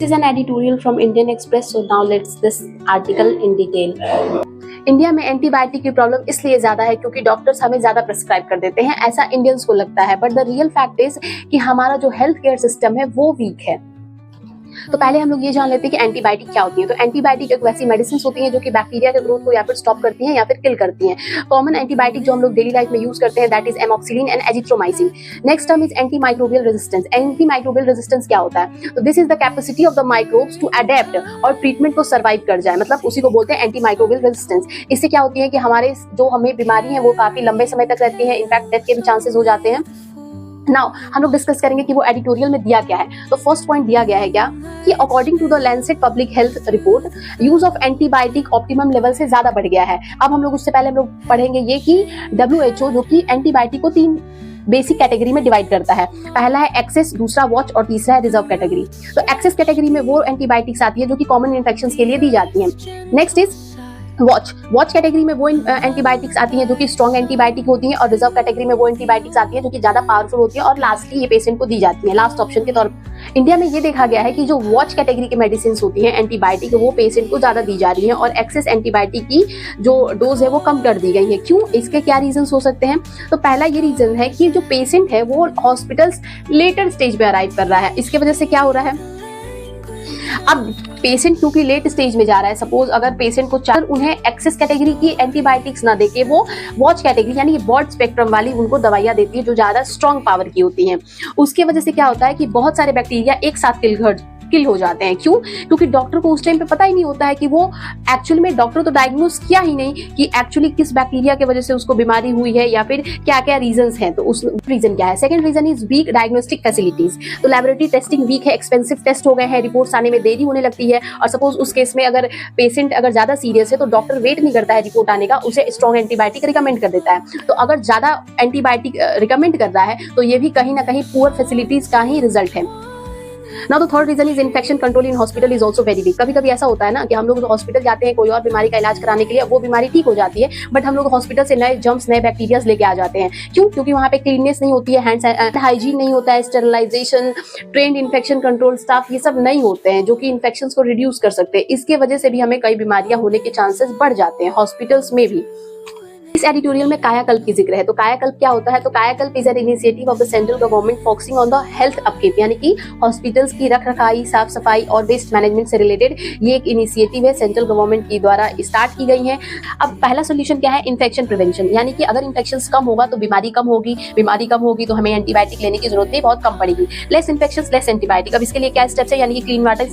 This is an editorial from Indian Express. So now let's this article in detail. India में antibiotic की problem इसलिए ज्यादा है क्योंकि डॉक्टर्स हमें ज्यादा प्रिस्क्राइब कर देते हैं, ऐसा इंडियंस को लगता है। But the real fact is कि हमारा जो हेल्थ केयर सिस्टम है वो वीक है। तो पहले हम लोग ये जान लेते हैं कि एंटीबायोटिक क्या होती है। तो एंटीबायोटिक एक वैसी मेडिसिन होती है जो कि बैक्टीरिया के ग्रोथ को या फिर स्टॉप करती हैं या फिर किल करती हैं। कॉमन एंटीबायोटिक जो हम लोग डेली लाइफ में यूज करते हैं that is amoxicillin and azithromycin. Next term is antimicrobial resistance. Antimicrobial resistance क्या होता है? तो this is the capacity of the microbes to adapt और ट्रीटमेंट को सर्वाइव कर जाए, मतलब उसी को बोलते हैं एंटीमाइक्रोबियल रेजिस्टेंस। इससे क्या होती है कि हमारे जो हमें बीमारी है वो काफी लंबे समय तक रहती है, इनफैक्ट डेथ के भी चांसेस हो जाते हैं। नाउ हम लोग डिस्कस करेंगे कि वो एडिटोरियल में दिया क्या है। तो फर्स्ट पॉइंट दिया गया है क्या कि according to the Lancet public health report use of antibiotic optimum level से ज्यादा बढ़ गया है। अब हम लोग उससे पहले हम लोग पढ़ेंगे ये कि WHO जो कि एंटीबायोटिक को 3 बेसिक कैटेगरी में डिवाइड करता है। पहला है एक्सेस, दूसरा वॉच और तीसरा है रिजर्व कैटेगरी। तो एक्सेस कैटेगरी में वो एंटीबायोटिक्स आती है जो कि कॉमन इन्फेक्शंस के लिए दी जाती हैं। नेक्स्ट इज वॉच कैटेगरी में वो एंटीबायोटिक्स आती हैं जो कि स्ट्रॉन्ग एंटीबायोटिक होती हैं, और रिजर्व कैटेगरी में वो एंटीबायोटिक्स आती हैं जो कि ज्यादा पावरफुल होती हैं और लास्टली ये पेशेंट को दी जाती है लास्ट ऑप्शन के तौर पर। इंडिया में ये देखा गया है कि जो वॉच कैटेगरी की मेडिसिन होती हैं एंटीबायोटिक वो पेशेंट को ज्यादा दी जा रही है और एक्सेस एंटीबायोटिक की जो डोज है वो कम कर दी गई है। क्यों? इसके क्या रीजन हो सकते हैं? तो पहला ये रीजन है कि जो पेशेंट है वो हॉस्पिटल्स लेटर स्टेज पे अराइव कर रहा है। इसके वजह से क्या हो रहा है, अब पेशेंट क्योंकि लेट स्टेज में जा रहा है, सपोज अगर पेशेंट को चार उन्हें एक्सेस कैटेगरी की एंटीबायोटिक्स ना देके वो वॉच कैटेगरी यानी ब्रॉड स्पेक्ट्रम वाली उनको दवाइयां देती है जो ज्यादा स्ट्रॉन्ग पावर की होती हैं। उसके वजह से क्या होता है कि बहुत सारे बैक्टीरिया एक साथ किल हो जाते हैं। क्यों? क्योंकि डॉक्टर को उस टाइम पे पता ही नहीं होता है कि वो एक्चुअली में डॉक्टर तो डायग्नोस किया ही नहीं कि एक्चुअली किस बैक्टीरिया की वजह से उसको बीमारी हुई है या फिर क्या क्या रीजंस हैं। तो उस रीजन क्या है? Second reason is weak diagnostic facilities. तो लैबोरेटरी टेस्टिंग वीक है, एक्सपेंसिव टेस्ट हो गए हैं, रिपोर्ट्स आने में देरी होने लगती है, और सपोज उस केस में अगर पेशेंट अगर ज्यादा सीरियस है तो डॉक्टर वेट नहीं करता है रिपोर्ट आने का, उसे स्ट्रॉन्ग एंटीबायोटिक रिकमेंड कर देता है। तो अगर ज्यादा एंटीबायोटिक रिकमेंड कर रहा है तो ये भी कहीं ना कहीं पुअर फैसिलिटीज का ही रिजल्ट है। Now the third reason is infection control in hospital is also very weak. कभी कभी ऐसा होता है ना कि हम लोग हॉस्पिटल जाते हैं कोई और बीमारी का इलाज कराने के लिए, वो बीमारी ठीक हो जाती है बट हम लोग हॉस्पिटल से नए जर्म्स नए बैक्टीरियाज लेके आ जाते हैं। क्यों? क्योंकि वहाँ पे क्लीननेस नहीं होती है, हैंड हाइजीन नहीं होता है, sterilization, trained infection control staff ये सब नहीं होते हैं जो कि इन्फेक्शंस को रिड्यूस कर सकते हैं। इसके वजह से भी हमें कई बीमारियां होने के चांसेस बढ़ जाते हैं हॉस्पिटल्स में भी। इस एडिटोरियल में कायाकल्प की जिक्र है। तो कायाकल्प क्या होता है? तो Kayakalp is an initiative of the central government focusing on the health upkeep, यानी कि हॉस्पिटल्स की रख रखाई, साफ सफाई और वेस्ट मैनेजमेंट से रिलेटेड ये एक इनिशिएटिव है, सेंट्रल गवर्नमेंट की द्वारा स्टार्ट की गई है। अब पहला सोल्यूशन क्या है? इन्फेक्शन प्रिवेंशन, यानी कि अगर इन्फेक्शन कम होगा तो बीमारी कम होगी, बीमारी कम होगी तो हमें एंटीबायोटिक लेने की जरूरत नहीं, बहुत कम पड़ेगी। Less infection less antibiotic. अब इसके लिए क्या स्टेप्स है? यानी कि क्लीन वाटर